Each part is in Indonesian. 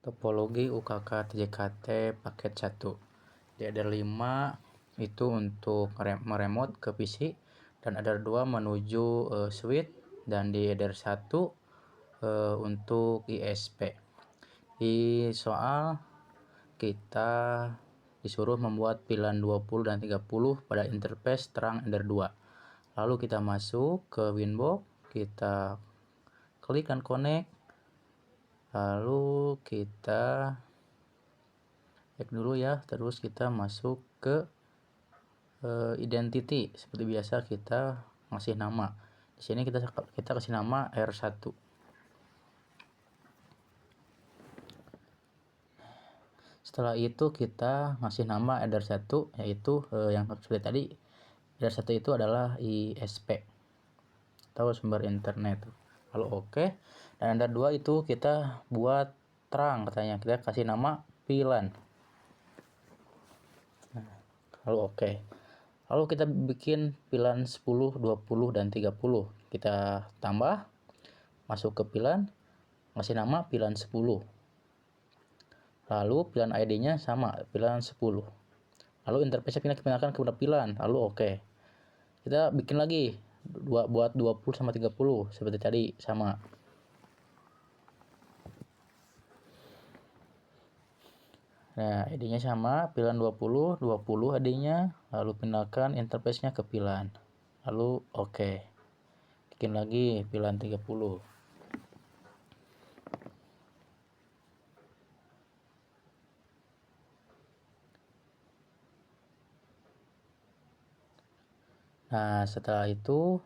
Topologi UKK TJKT paket 1. Di header 5 itu untuk meremote ke PC, dan header 2 menuju switch, dan di header 1 untuk ISP. Di soal kita disuruh membuat pilihan 20 dan 30 pada interface terang header 2. Lalu kita masuk ke Winbox, kita klik dan connect. Lalu kita cek dulu ya, terus kita masuk ke identity. Seperti biasa kita ngasih nama. Di sini kita kasih nama R1. Setelah itu kita ngasih nama header 1, yaitu yang seperti tadi. Header 1 itu adalah ISP atau sumber internet. Lalu oke. Dan header 2 itu kita buat terang, katanya kita kasih nama VLAN. Lalu oke. Lalu kita bikin VLAN 10, 20 dan 30. Kita tambah, masuk ke VLAN, ngasih nama VLAN 10. Lalu VLAN ID-nya sama, VLAN 10. Lalu interface-nya pindahkan ke VLAN. Lalu oke. Kita bikin lagi buat 20 sama 30 seperti tadi, sama. Nah, ID-nya sama, VLAN 20 ID-nya, lalu pindahkan interface-nya ke VLAN. Lalu oke. Bikin lagi VLAN 30. Nah, setelah itu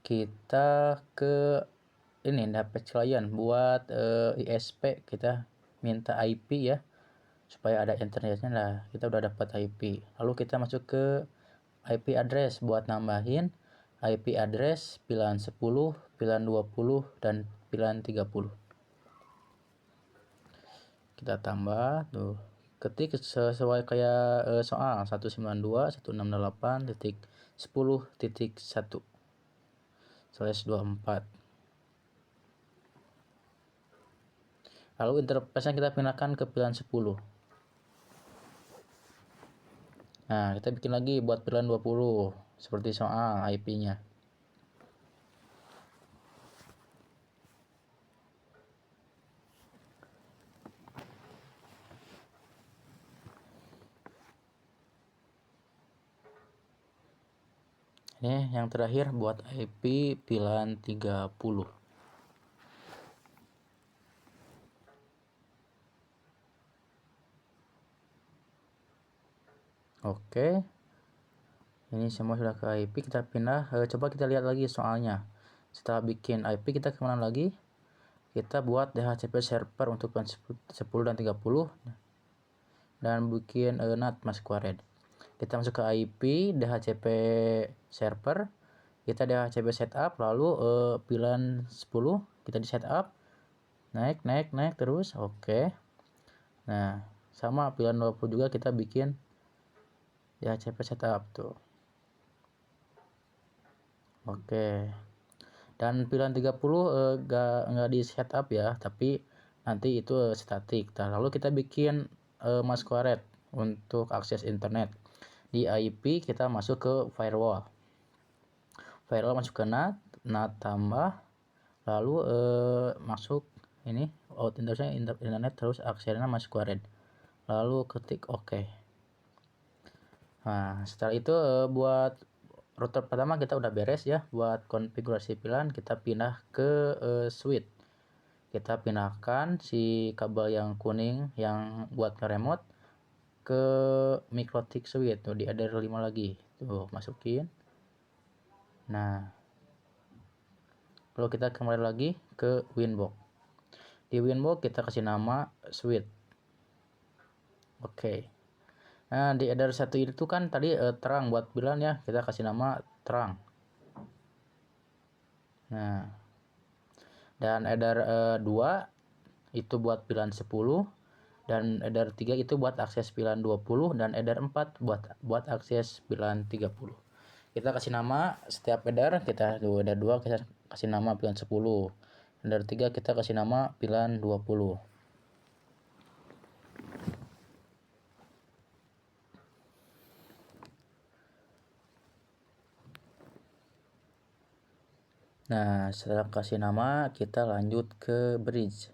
kita ke ini dapat client buat ISP. Kita minta IP ya, supaya ada internetnya. Nah, kita udah dapat IP. Lalu kita masuk ke IP address buat nambahin IP address VLAN 10, VLAN 20 dan VLAN 30. Kita tambah tuh, ketik sesuai kayak soal 192.168.10.1/24. Lalu interface-nya kita pindahkan ke VLAN 10. Nah, kita bikin lagi buat VLAN 20 seperti soal IP-nya. Ini yang terakhir buat IP VLAN 30. Oke. Ini semua sudah ke IP, kita pindah. Coba kita lihat lagi soalnya. Setelah bikin IP, kita kemana lagi? Kita buat DHCP server untuk VLAN 10 dan 30 dan bikin NAT masquerade. Kita masuk ke IP DHCP server, kita DHCP setup, lalu VLAN 10 kita di setup, naik terus. Oke. Nah, sama VLAN 20 juga kita bikin DHCP setup tuh. Oke. Dan VLAN 30 nggak di setup ya, tapi nanti itu statik. Nah, lalu kita bikin masquerade untuk akses internet. Di IP kita masuk ke firewall. Firewall masuk ke NAT tambah, lalu masuk ini out internet, terus aksesnya masquerade. Lalu ketik oke. Nah, setelah itu buat router pertama kita udah beres ya. Buat konfigurasi VLAN kita pindah ke switch. Kita pindahkan si kabel yang kuning yang buat remote ke MikroTik switch tuh, di header 5 lagi tuh, masukin. Nah, lalu kita kembali lagi ke Winbox. Di Winbox kita kasih nama switch. Oke. Nah, di header 1 itu kan tadi terang buat VLAN ya, kita kasih nama terang. Nah, dan header 2 itu buat VLAN 10, dan header 3 itu buat akses VLAN 20, dan header 4 buat akses VLAN 30. Kita kasih nama setiap header. Kita tuh, header 2 kita kasih nama VLAN 10, header 3 kita kasih nama VLAN 20. Nah, setelah kasih nama, kita lanjut ke bridge.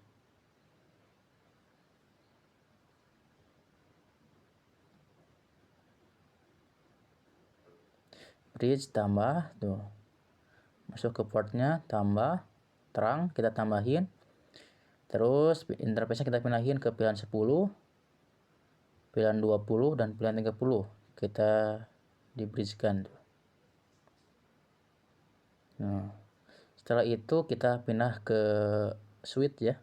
Bridge tambah, tuh. Masuk ke portnya, tambah, terang, kita tambahin. Terus interface-nya kita pindahin ke pilihan 10, pilihan 20, dan pilihan 30. Kita di bridge-kan. Nah, setelah itu kita pindah ke switch ya.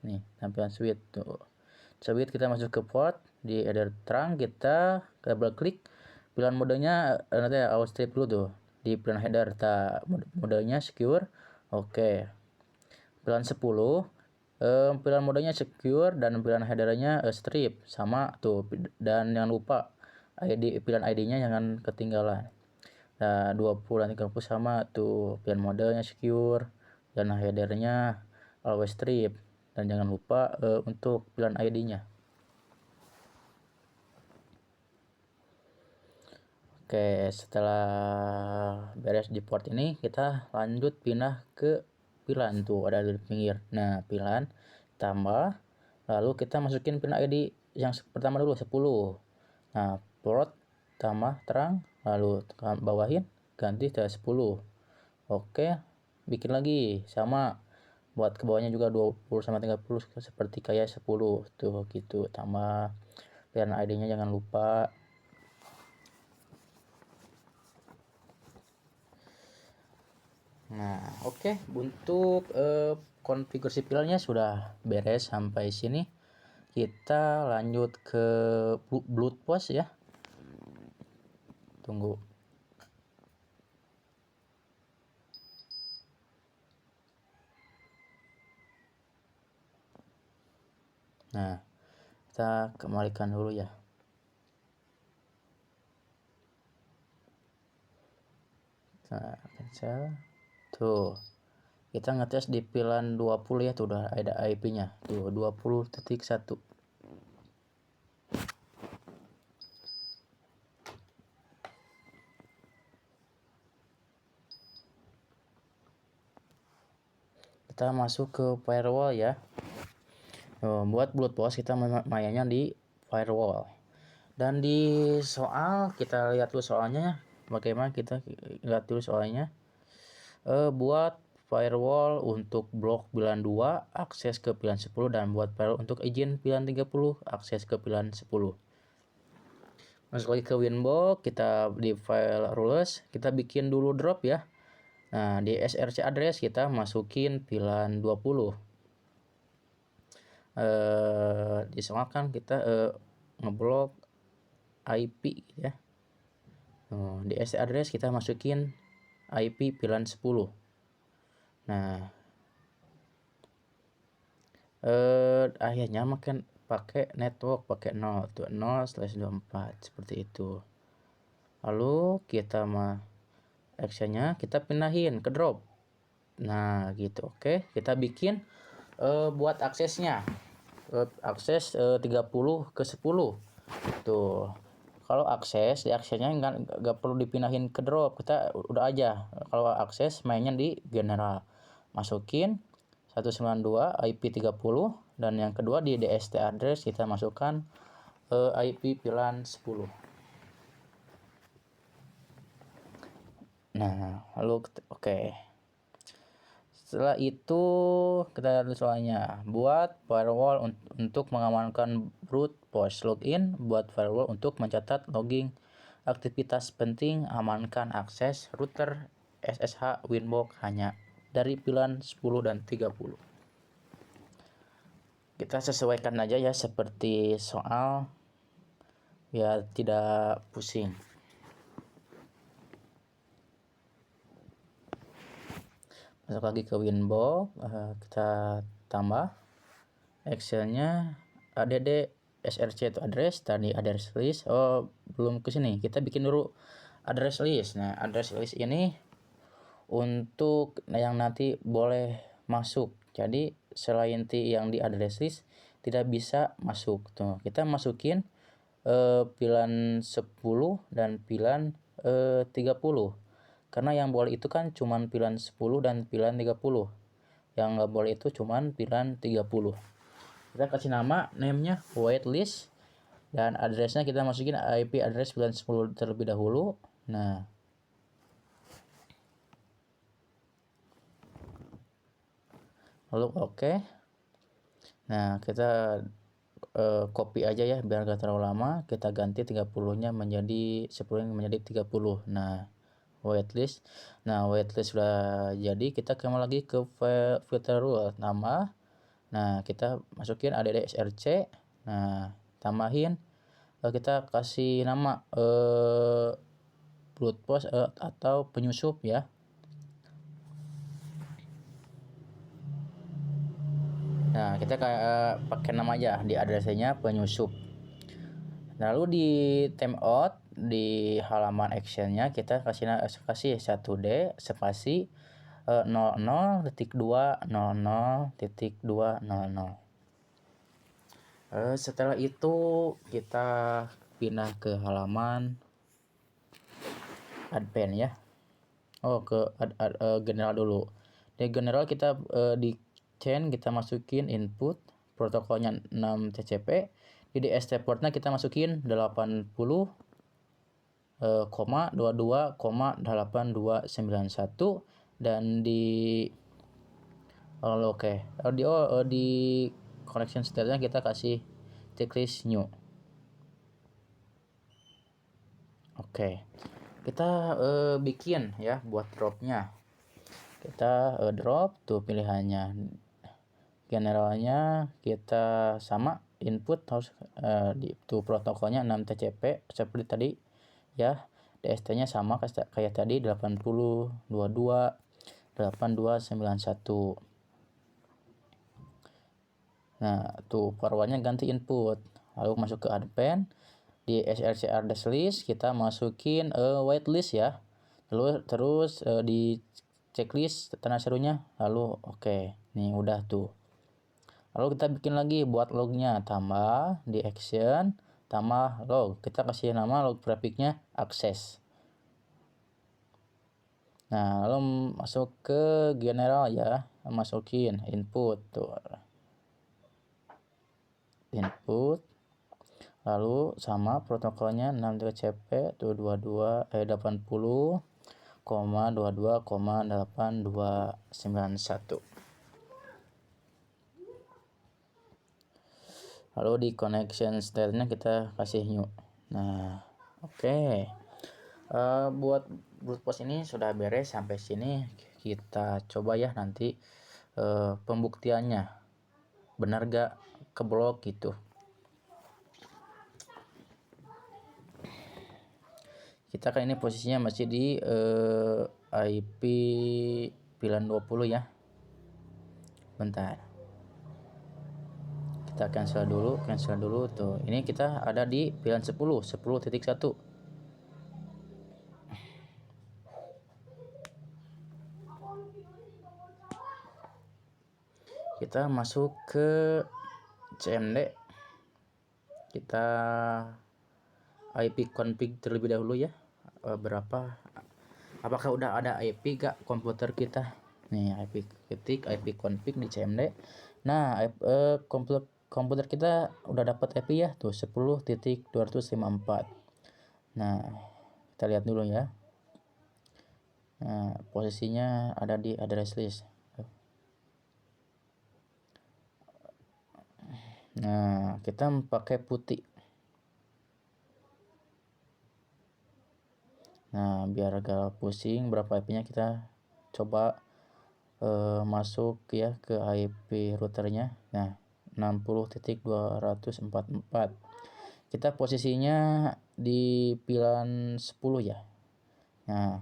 Nih, tampilan switch tuh. Switch kita masuk ke port, di header terang kita double klik. Pilihan modenya nanti auto strip dulu tuh. Di pilihan header, modenya secure. Oke. Pilihan 10, pilihan modenya secure dan pilihan headernya strip sama tuh. Dan jangan lupa pilihan ID-nya jangan ketinggalan. Nah, 20 dan 30 sama tuh, pilihan modenya secure dan headernya always strip, dan jangan lupa untuk pilihan ID-nya. Oke, setelah beres di port ini, kita lanjut pindah ke pilihan tuh, ada di pinggir. Nah, pilihan tambah, lalu kita masukin pilihan ID yang pertama dulu 10. Nah, port tambah terang, lalu bawahin ganti ke 10. Oke, bikin lagi sama, buat ke bawahnya juga 20 sama 30 seperti kayak 10 tuh gitu. Tambah pilihan ID-nya jangan lupa. Nah, oke, untuk konfigurasi pilihannya sudah beres sampai sini. Kita lanjut ke Bluetooth ya. Tunggu. Nah, kita kembalikan dulu ya. Nah, cancel. Tuh. Kita ngetes di pilihan 20 ya, tuh udah ada IP-nya. Tuh 20.1. Kita masuk ke firewall ya. Buat Bluetooth kita mainnya di firewall. Dan di soal kita lihat dulu soalnya, bagaimana kita lihat dulu soalnya. Buat firewall untuk blok pilihan 2 akses ke pilihan 10, dan buat firewall untuk izin pilihan 30 akses ke pilihan 10. Masuk lagi ke Winbox, kita di file rules, kita bikin dulu drop ya. Nah, di src address kita masukin pilihan 20. Disoalkan kita ngeblok IP ya. Di src address kita masukin IP pilihan 10. Nah, akhirnya makan pakai network, pakai 0 tuh, 0/24 seperti itu. Lalu kita actionnya kita pindahin ke drop. Nah, gitu. Oke, kita bikin buat aksesnya. Akses 30 ke 10. Tuh. Kalau akses, di aksesnya nggak perlu dipindahin ke drop, kita udah aja. Kalau akses mainnya di general, masukin 192 IP 30, dan yang kedua di DST address kita masukkan IP pilihan 10. Nah, lalu oke. Setelah itu kita lihat soalnya, buat firewall untuk mengamankan brute force login, buat firewall untuk mencatat logging aktivitas penting, amankan akses router SSH Winbox hanya dari pilihan 10 dan 30. Kita sesuaikan aja ya seperti soal, biar tidak pusing. Masuk lagi ke Winbox, kita tambah actionnya add src itu address, tadi address list. Belum ke sini, kita bikin dulu address list. Nah, address list ini untuk yang nanti boleh masuk, jadi selain yang di address list tidak bisa masuk tuh. Kita masukin pilihan 10 dan pilihan 30. karena yang boleh itu kan cuman pilihan 10 dan pilihan 30. Yang nggak boleh itu cuman pilihan 30. Kita kasih nama, name-nya waitlist, dan address-nya kita masukin IP address pilihan 10 terlebih dahulu. Nah, lalu oke. Nah, kita copy aja ya biar gak terlalu lama. Kita ganti 30-nya menjadi 10-nya menjadi 30. Nah, waitlist. Nah, waitlist sudah jadi. Kita kembali lagi ke filter rule nama. Nah, kita masukin add.src. Nah, tambahin, kita kasih nama brute force atau penyusup ya. Nah, kita kayak pakai nama aja di address-nya penyusup. Lalu di timeout di halaman actionnya kita kasih 1D spasi 00.200.200. Setelah itu kita pindah ke halaman advanced ya. Ke general dulu. Di general kita di chain kita masukin input protokolnya 6 TCP. Di DST portnya kita masukin 80,22,8291 dan di di connection state-nya kita kasih checklist new. Kita bikin ya buat dropnya. Kita drop tuh pilihannya. Generalnya kita sama, input harus di protokolnya 6 TCP seperti tadi ya. DST-nya sama kayak tadi 80.22.8291. Nah, tuh forwardnya ganti input. Lalu masuk ke advanced. Di src list kita masukin waitlist ya. Terus di checklist tanda serunya. Lalu nih udah tuh. Lalu kita bikin lagi buat lognya, tambah di action, tambah log. Kita kasih nama log grafiknya access. Nah, lalu masuk ke general ya, masukin input tuh. Input. Lalu sama protokolnya 6 TCP tuh 80,22,8291. Lalu di connection state-nya kita kasih new. Nah, buat brute force ini sudah beres sampai sini. Kita coba ya nanti pembuktiannya benar gak keblok gitu. Kita kan ini posisinya masih di IP pilihan 20 ya. Bentar. Kita cancel dulu tuh. Ini kita ada di pilihan 10.1. Kita masuk ke CMD. Kita IP config terlebih dahulu ya. Apakah udah ada IP gak komputer kita? Nih, IP config di CMD. Nah, komputer kita udah dapat IP ya, tuh 10.254. Nah, kita lihat dulu ya. Nah, posisinya ada di address list. Nah, kita pakai putih. Nah, biar agak pusing berapa IP-nya kita coba masuk ya ke IP routernya. Nah, 60.244. Kita posisinya di pilihan 10 ya. Nah,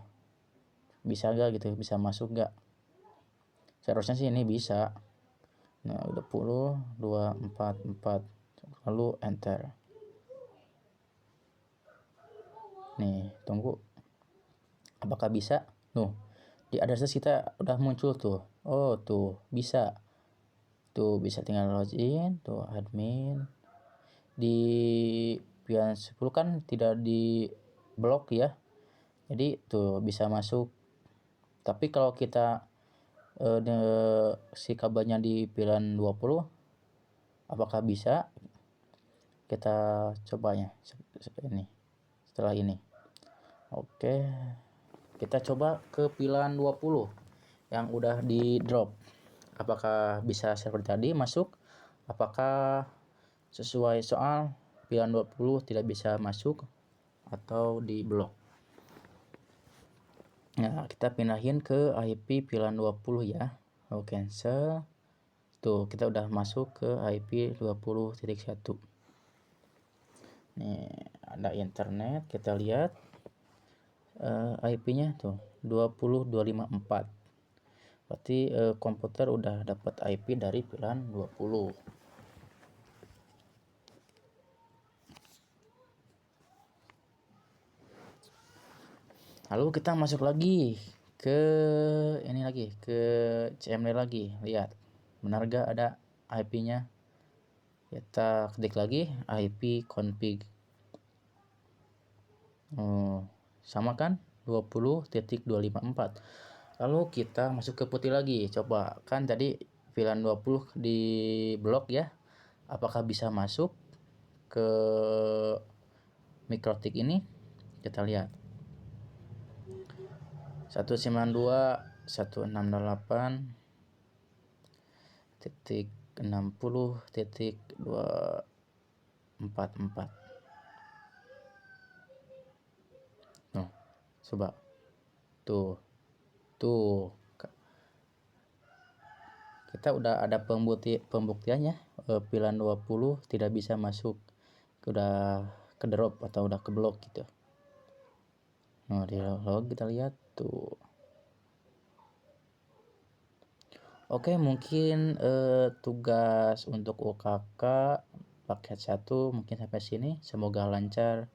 bisa gak gitu, bisa masuk gak? Seharusnya sih ini bisa. Nah, 20.244, lalu enter. Nih, tunggu. Apakah bisa? Di address kita udah muncul tuh. Oh, tuh bisa. Tuh bisa tinggal login, tuh admin. Di pilihan 10 kan tidak di blok ya. Jadi tuh bisa masuk Tapi kalau kita si kabelnya di pilihan 20, apakah bisa? Kita cobanya ini setelah ini. Oke, kita coba ke pilihan 20 yang udah di drop. Apakah bisa seperti tadi masuk? Apakah sesuai soal pilihan 20 tidak bisa masuk atau di blok? Nah, kita pindahin ke IP pilihan 20 ya. Cancel. Tuh, kita udah masuk ke IP 20.1. Nih, ada internet, kita lihat IP-nya tuh 20254. Berarti komputer udah dapat IP dari pilihan 20. Lalu kita masuk lagi ke ini lagi, ke CMD lagi. Lihat, benar gak ada IP-nya? Kita ketik lagi IP config. Sama kan? 20.254. Lalu kita masuk ke putih lagi. Coba kan tadi pilihan 20 di blok ya. Apakah bisa masuk ke mikrotik ini? Kita lihat. 192.168.60.244. Nah, coba. Tuh. Kita udah ada pembuktiannya. Pilihan 20 tidak bisa masuk. Udah ke drop atau udah ke blok gitu. Nah, di log kita lihat tuh. Oke, mungkin tugas untuk UKK paket 1 mungkin sampai sini. Semoga lancar.